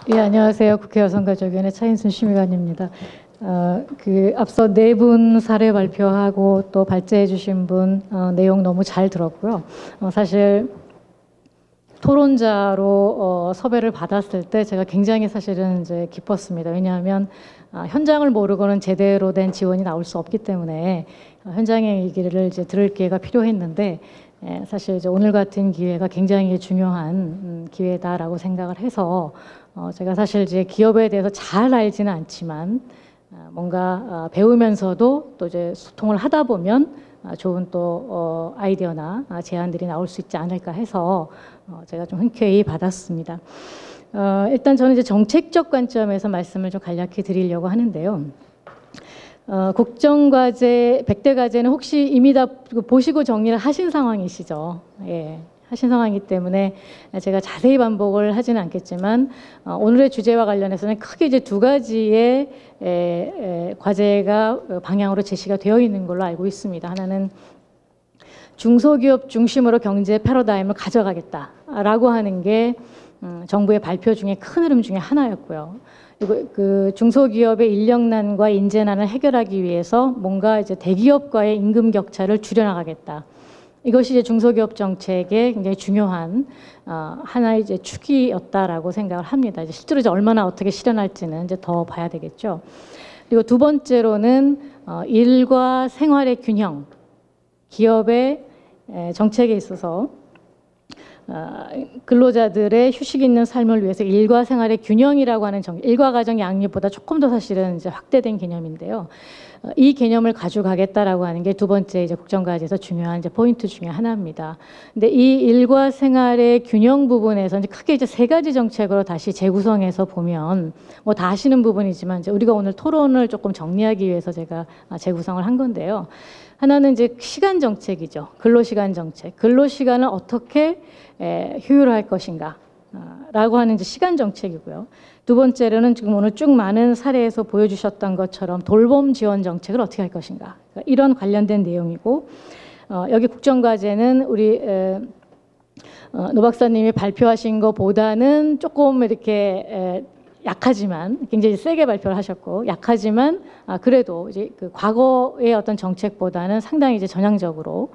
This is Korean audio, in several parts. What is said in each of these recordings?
예, 안녕하세요. 국회 여성가족위원회 차인순 심의관입니다. 앞서 네 분 사례 발표하고 또 발제해 주신 분 내용 너무 잘 들었고요. 사실 토론자로 섭외를 받았을 때 제가 굉장히 사실은 이제 기뻤습니다. 왜냐하면 현장을 모르고는 제대로 된 지원이 나올 수 없기 때문에 현장의 얘기를 이제 들을 기회가 필요했는데 사실 이제 오늘 같은 기회가 굉장히 중요한 기회다라고 생각을 해서 제가 사실 이제 기업에 대해서 잘 알지는 않지만 뭔가 배우면서도 또 이제 소통을 하다 보면 좋은 또 아이디어나 제안들이 나올 수 있지 않을까 해서 제가 좀 흔쾌히 받았습니다. 일단 저는 이제 정책적 관점에서 말씀을 좀 간략히 드리려고 하는데요. 국정과제 100대 과제는 혹시 이미 다 보시고 정리를 하신 상황이시죠? 예. 하신 상황이기 때문에 제가 자세히 반복을 하지는 않겠지만 오늘의 주제와 관련해서는 크게 이제 두 가지의 과제가 방향으로 제시가 되어 있는 걸로 알고 있습니다. 하나는 중소기업 중심으로 경제 패러다임을 가져가겠다라고 하는 게 정부의 발표 중에 큰 흐름 중에 하나였고요. 그리고 그 중소기업의 인력난과 인재난을 해결하기 위해서 뭔가 이제 대기업과의 임금 격차를 줄여나가겠다. 이것이 이제 중소기업 정책의 굉장히 중요한 하나의 이제 축이었다라고 생각을 합니다. 이제 실제로 이제 얼마나 어떻게 실현할지는 이제 더 봐야 되겠죠. 그리고 두 번째로는 일과 생활의 균형, 기업의 정책에 있어서 근로자들의 휴식 있는 삶을 위해서 일과 생활의 균형이라고 하는 일과 가정 양립보다 조금 더 사실은 이제 확대된 개념인데요. 이 개념을 가져가겠다라고 하는 게 두 번째 이제 국정과제에서 중요한 이제 포인트 중에 하나입니다. 근데 이 일과 생활의 균형 부분에서 이제 크게 이제 세 가지 정책으로 다시 재구성해서 보면 뭐 다 아시는 부분이지만 이제 우리가 오늘 토론을 조금 정리하기 위해서 제가 재구성을 한 건데요. 하나는 이제 시간 정책이죠. 근로시간 정책. 근로시간을 어떻게 효율화할 것인가 라고 하는 이제 시간 정책이고요. 두 번째로는 지금 오늘 쭉 많은 사례에서 보여주셨던 것처럼 돌봄 지원 정책을 어떻게 할 것인가. 그러니까 이런 관련된 내용이고 여기 국정과제는 우리 노 박사님이 발표하신 것보다는 조금 이렇게 약하지만 굉장히 세게 발표를 하셨고 약하지만 그래도 이제 그 과거의 어떤 정책보다는 상당히 이제 전향적으로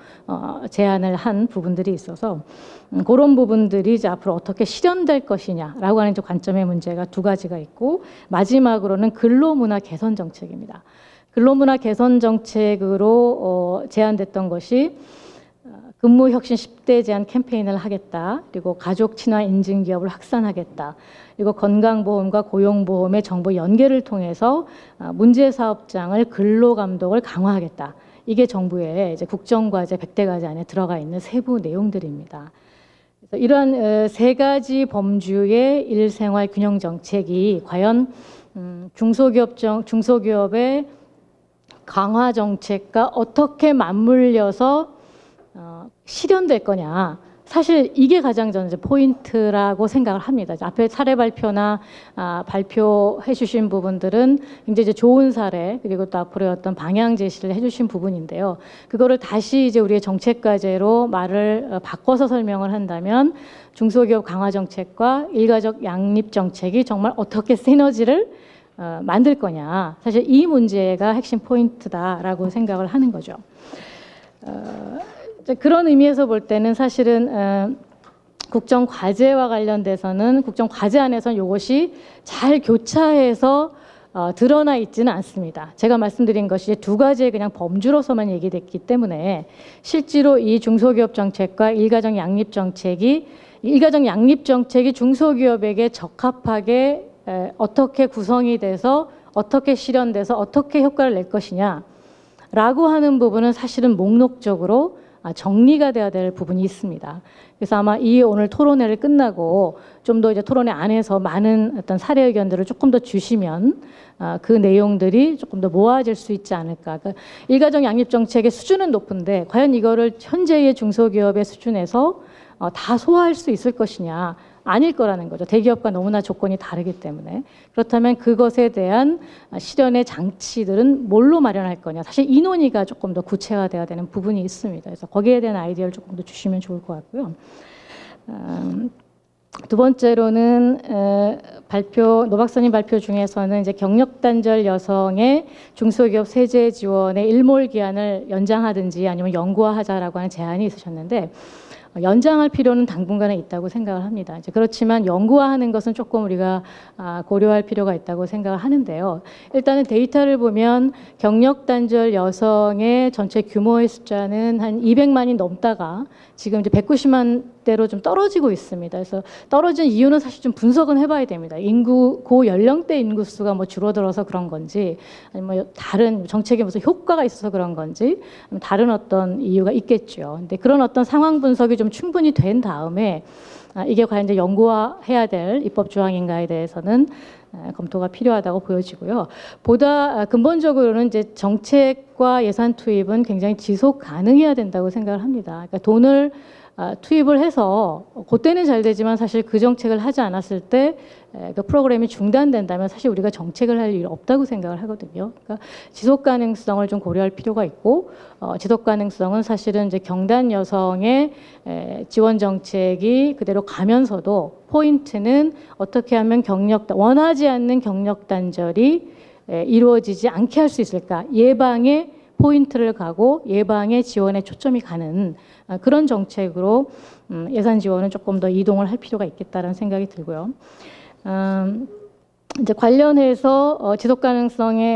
제안을 한 부분들이 있어서 그런 부분들이 이제 앞으로 어떻게 실현될 것이냐라고 하는 관점의 문제가 두 가지가 있고 마지막으로는 근로문화 개선 정책입니다. 근로문화 개선 정책으로 제안됐던 것이 근무혁신 10대 제한 캠페인을 하겠다. 그리고 가족 친화 인증 기업을 확산하겠다. 그리고 건강보험과 고용보험의 정보 연계를 통해서 문제 사업장을 근로감독을 강화하겠다. 이게 정부의 이제 국정과제 100대 과제 안에 들어가 있는 세부 내용들입니다. 그래서 이러한 세 가지 범주의 일생활 균형 정책이 과연 중소기업의 강화 정책과 어떻게 맞물려서 실현될 거냐. 사실 이게 가장 저는 이제 포인트라고 생각을 합니다. 앞에 사례 발표나 발표해 주신 부분들은 굉장히 이제 좋은 사례 그리고 또 앞으로의 어떤 방향 제시를 해 주신 부분인데요. 그거를 다시 이제 우리의 정책 과제로 말을 바꿔서 설명을 한다면 중소기업 강화 정책과 일가족 양립 정책이 정말 어떻게 시너지를 만들 거냐. 사실 이 문제가 핵심 포인트다라고 생각을 하는 거죠. 그런 의미에서 볼 때는 사실은 국정과제와 관련돼서는 국정과제 안에서는 이것이 잘 교차해서 드러나 있지는 않습니다. 제가 말씀드린 것이 두 가지의 그냥 범주로서만 얘기됐기 때문에 실제로 이 중소기업 정책과 일가정 양립 정책이 중소기업에게 적합하게 어떻게 구성이 돼서 어떻게 실현돼서 어떻게 효과를 낼 것이냐라고 하는 부분은 사실은 목록적으로 정리가 돼야 될 부분이 있습니다. 그래서 아마 이 오늘 토론회를 끝나고 좀 더 이제 토론회 안에서 많은 어떤 사례 의견들을 조금 더 주시면 그 내용들이 조금 더 모아질 수 있지 않을까. 그러니까 일가정 양립 정책의 수준은 높은데 과연 이거를 현재의 중소기업의 수준에서 다 소화할 수 있을 것이냐. 아닐 거라는 거죠. 대기업과 너무나 조건이 다르기 때문에. 그렇다면 그것에 대한 실현의 장치들은 뭘로 마련할 거냐. 사실 이 논의가 조금 더 구체화돼야 되는 부분이 있습니다. 그래서 거기에 대한 아이디어를 조금 더 주시면 좋을 것 같고요. 두 번째로는 노 박사님 발표 중에서는 이제 경력 단절 여성의 중소기업 세제 지원의 일몰 기한을 연장하든지 아니면 영구화하자라고 하는 제안이 있으셨는데 연장할 필요는 당분간은 있다고 생각을 합니다. 이제 그렇지만 영구화하는 것은 조금 우리가 고려할 필요가 있다고 생각을 하는데요. 일단은 데이터를 보면 경력 단절 여성의 전체 규모의 숫자는 한 200만이 넘다가 지금 이제 190만 대로 좀 떨어지고 있습니다. 그래서 떨어진 이유는 사실 좀 분석은 해봐야 됩니다. 고연령대 인구수가 뭐 줄어들어서 그런 건지, 아니면 뭐 다른 정책에 무슨 효과가 있어서 그런 건지, 아니면 다른 어떤 이유가 있겠죠. 근데 그런 어떤 상황 분석이 좀 충분히 된 다음에 이게 과연 이제 영구화해야 될 입법 조항인가에 대해서는 검토가 필요하다고 보여지고요. 보다 근본적으로는 이제 정책과 예산 투입은 굉장히 지속 가능해야 된다고 생각을 합니다. 그러니까 돈을 투입을 해서 그때는 잘 되지만 사실 그 정책을 하지 않았을 때 그 프로그램이 중단된다면 사실 우리가 정책을 할 일 없다고 생각을 하거든요. 그러니까 지속 가능성을 좀 고려할 필요가 있고 지속 가능성은 사실은 이제 경단 여성의 지원 정책이 그대로 가면서도 포인트는 어떻게 하면 원하지 않는 경력 단절이 이루어지지 않게 할 수 있을까? 예방에 포인트를 가고 예방에 지원에 초점이 가는 그런 정책으로 예산 지원은 조금 더 이동을 할 필요가 있겠다라는 생각이 들고요. 이제 관련해서 지속 가능성을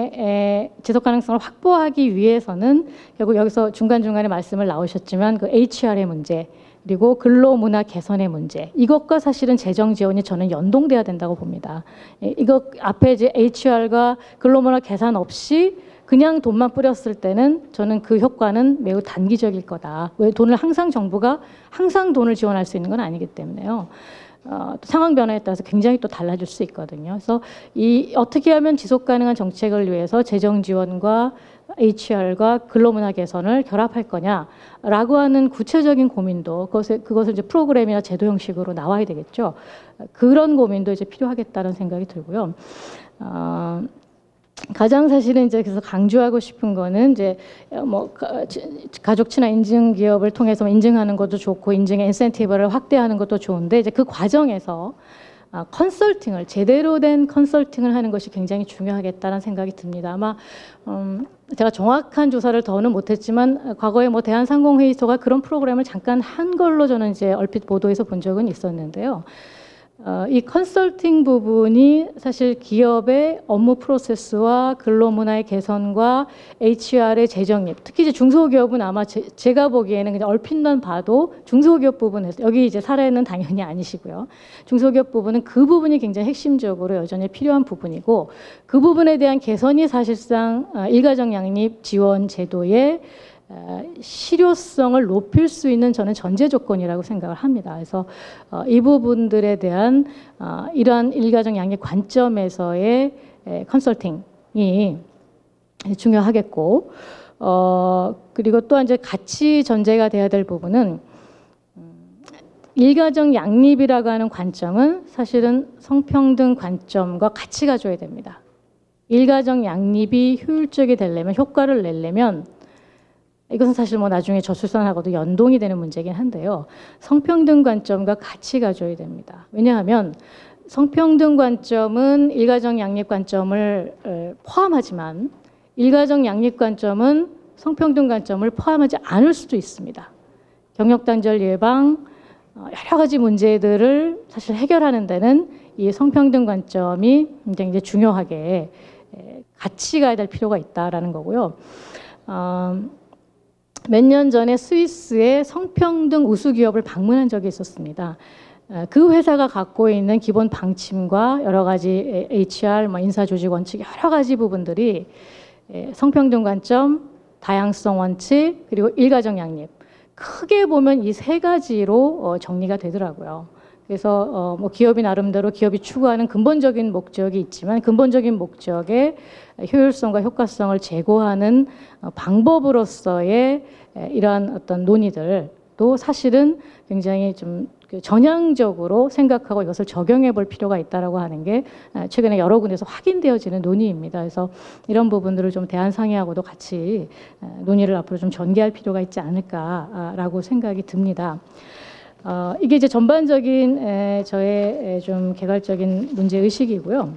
확보하기 위해서는 결국 여기서 중간중간에 말씀을 나오셨지만 그 HR의 문제 그리고 근로문화 개선의 문제 이것과 사실은 재정 지원이 저는 연동돼야 된다고 봅니다. 이거 앞에 이제 HR과 근로문화 개선 없이 그냥 돈만 뿌렸을 때는 저는 그 효과는 매우 단기적일 거다. 왜 정부가 항상 돈을 지원할 수 있는 건 아니기 때문에요. 상황 변화에 따라서 굉장히 또 달라질 수 있거든요. 그래서 어떻게 하면 지속 가능한 정책을 위해서 재정 지원과 HR과 근로문화 개선을 결합할 거냐라고 하는 구체적인 고민도 그것을 이제 프로그램이나 제도 형식으로 나와야 되겠죠. 그런 고민도 이제 필요하겠다는 생각이 들고요. 가장 사실은 이제 그래서 강조하고 싶은 거는 이제 뭐 가족 친화 인증 기업을 통해서 인증하는 것도 좋고 인증의 인센티브를 확대하는 것도 좋은데 이제 그 과정에서 컨설팅을 제대로 된 컨설팅을 하는 것이 굉장히 중요하겠다는 생각이 듭니다. 아마 제가 정확한 조사를 더는 못했지만 과거에 뭐 대한상공회의소가 그런 프로그램을 잠깐 한 걸로 저는 이제 얼핏 보도에서 본 적은 있었는데요. 이 컨설팅 부분이 사실 기업의 업무 프로세스와 근로문화의 개선과 HR의 재정립, 특히 이제 중소기업은 아마 제가 보기에는 그냥 얼핏만 봐도 중소기업 부분에서 여기 이제 사례는 당연히 아니시고요. 중소기업 부분은 그 부분이 굉장히 핵심적으로 여전히 필요한 부분이고 그 부분에 대한 개선이 사실상 일가정 양립 지원 제도의 실효성을 높일 수 있는 저는 전제 조건이라고 생각을 합니다. 그래서 이 부분들에 대한 이러한 일가정 양립 관점에서의 컨설팅이 중요하겠고 그리고 또 이제 같이 전제가 돼야 될 부분은 일가정 양립이라고 하는 관점은 사실은 성평등 관점과 같이 가져야 됩니다. 일가정 양립이 효율적이 되려면 효과를 내려면 이것은 사실 뭐 나중에 저출산하고도 연동이 되는 문제긴 한데요. 성평등 관점과 같이 가져야 됩니다. 왜냐하면 성평등 관점은 일가정 양립 관점을 포함하지만 일가정 양립 관점은 성평등 관점을 포함하지 않을 수도 있습니다. 경력 단절 예방 여러 가지 문제들을 사실 해결하는 데는 이 성평등 관점이 굉장히 이제 중요하게 같이 가야 될 필요가 있다라는 거고요. 몇 년 전에 스위스의 성평등 우수 기업을 방문한 적이 있었습니다. 그 회사가 갖고 있는 기본 방침과 여러 가지 HR, 인사조직 원칙 여러 가지 부분들이 성평등 관점, 다양성 원칙, 그리고 일가정 양립 크게 보면 이 세 가지로 정리가 되더라고요. 그래서 뭐 기업이 나름대로 기업이 추구하는 근본적인 목적이 있지만 근본적인 목적의 효율성과 효과성을 제고하는 방법으로서의 이러한 어떤 논의들도 사실은 굉장히 좀 전향적으로 생각하고 이것을 적용해 볼 필요가 있다라고 하는 게 최근에 여러 군데서 확인되어지는 논의입니다. 그래서 이런 부분들을 좀 대한상회하고도 같이 논의를 앞으로 좀 전개할 필요가 있지 않을까라고 생각이 듭니다. 이게 이제 전반적인 저의 좀 개괄적인 문제 의식이고요.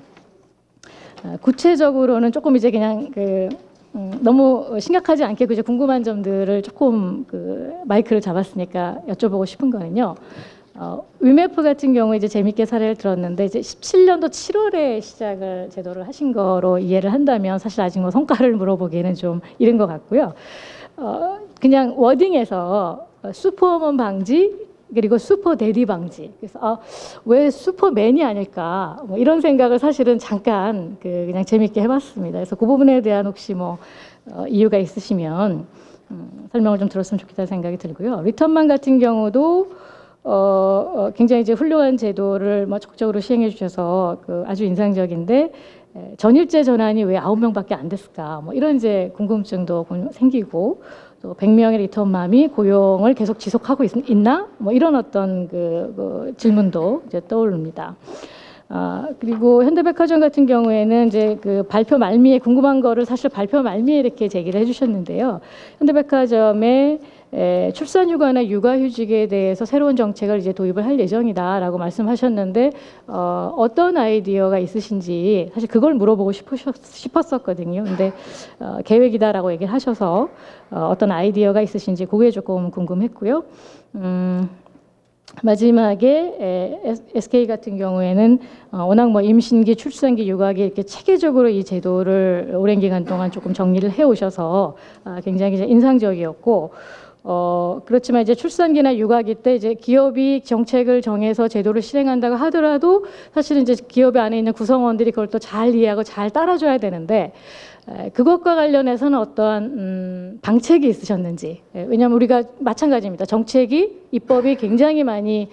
구체적으로는 조금 이제 그냥 너무 심각하지 않게 이제 궁금한 점들을 조금 마이크를 잡았으니까 여쭤보고 싶은 거는요. 위메프 같은 경우에 이제 재밌게 사례를 들었는데 이제 17년도 7월에 시작을 제도를 하신 거로 이해를 한다면 사실 아직 뭐 성과를 물어보기에는 좀 이른 것 같고요. 그냥 워딩에서 슈퍼우먼 방지 그리고 슈퍼데디 방지. 그래서 왜 슈퍼맨이 아닐까 뭐 이런 생각을 사실은 잠깐 그냥 재밌게 해봤습니다. 그래서 그 부분에 대한 혹시 뭐 이유가 있으시면 설명을 좀 들었으면 좋겠다는 생각이 들고요. 리턴만 같은 경우도 굉장히 이제 훌륭한 제도를 뭐 적극적으로 시행해 주셔서 아주 인상적인데 전일제 전환이 왜 9명밖에 안 됐을까 뭐 이런 이제 궁금증도 생기고 또 100명의 리턴맘이 고용을 계속 지속하고 있나 뭐 이런 어떤 질문도 이제 떠오릅니다. 그리고 현대백화점 같은 경우에는 이제 발표 말미에 궁금한 거를 사실 발표 말미에 이렇게 제기를 해주셨는데요. 현대백화점의 출산휴가나 육아휴직에 대해서 새로운 정책을 이제 도입을 할 예정이다라고 말씀하셨는데 어떤 아이디어가 있으신지 사실 그걸 물어보고 싶었었거든요. 근데 계획이다라고 얘기를 하셔서 어떤 아이디어가 있으신지 그게 조금 궁금했고요. 마지막에 SK 같은 경우에는 워낙 뭐 임신기, 출산기, 육아기 이렇게 체계적으로 이 제도를 오랜 기간 동안 조금 정리를 해 오셔서 굉장히 이제 인상적이었고 그렇지만 이제 출산기나 육아기 때 이제 기업이 정책을 정해서 제도를 실행한다고 하더라도 사실은 이제 기업 안에 있는 구성원들이 그걸 또 잘 이해하고 잘 따라줘야 되는데 그것과 관련해서는 어떠한 방책이 있으셨는지. 왜냐하면 우리가 마찬가지입니다. 정책이 입법이 굉장히 많이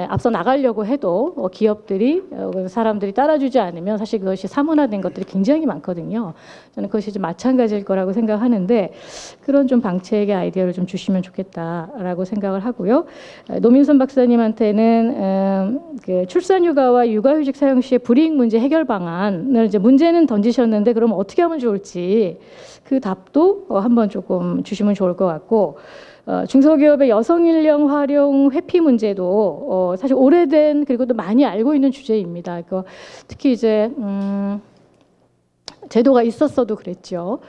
앞서 나가려고 해도 기업들이 사람들이 따라주지 않으면 사실 그것이 사문화된 것들이 굉장히 많거든요. 저는 그것이 좀 마찬가지일 거라고 생각하는데 그런 좀 방책의 아이디어를 좀 주시면 좋겠다라고 생각을 하고요. 노민선 박사님한테는 출산휴가와 육아휴직 사용 시의 불이익 문제 해결 방안을 이제 문제는 던지셨는데 그럼 어떻게 하면 좋을지 그 답도 한번 조금 주시면 좋을 것 같고 중소기업의 여성인력 활용 회피 문제도 사실 오래된 그리고 또 많이 알고 있는 주제입니다. 특히 이제 제도가 있었어도 그랬죠.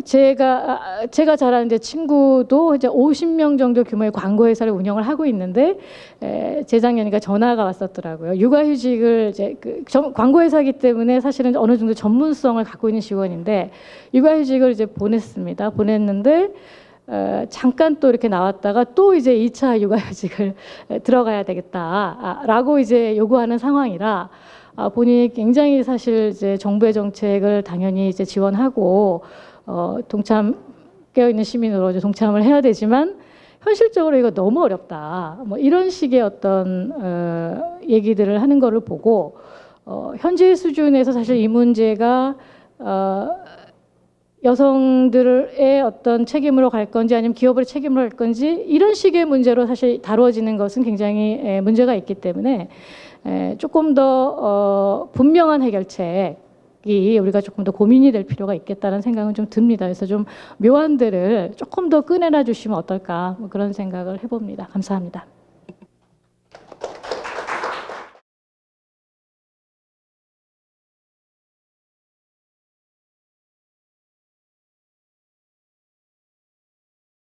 제가 잘 아는 제 친구도 이제 50명 정도 규모의 광고 회사를 운영을 하고 있는데 재작년인가 전화가 왔었더라고요. 육아휴직을 이제 광고 회사이기 때문에 사실은 어느 정도 전문성을 갖고 있는 직원인데 육아휴직을 이제 보냈는데 잠깐 또 이렇게 나왔다가 또 이제 2차 육아휴직을 들어가야 되겠다라고 이제 요구하는 상황이라 본인이 굉장히 사실 이제 정부의 정책을 당연히 이제 지원하고 깨어있는 시민으로 이제 동참을 해야 되지만 현실적으로 이거 너무 어렵다. 뭐 이런 식의 어떤 얘기들을 하는 거를 보고 현재 수준에서 사실 이 문제가 여성들의 어떤 책임으로 갈 건지 아니면 기업의 책임으로 갈 건지 이런 식의 문제로 사실 다루어지는 것은 굉장히 문제가 있기 때문에 조금 더 분명한 해결책이 우리가 조금 더 고민이 될 필요가 있겠다는 생각은 좀 듭니다. 그래서 좀 묘안들을 조금 더 꺼내놔 주시면 어떨까 뭐 그런 생각을 해봅니다. 감사합니다.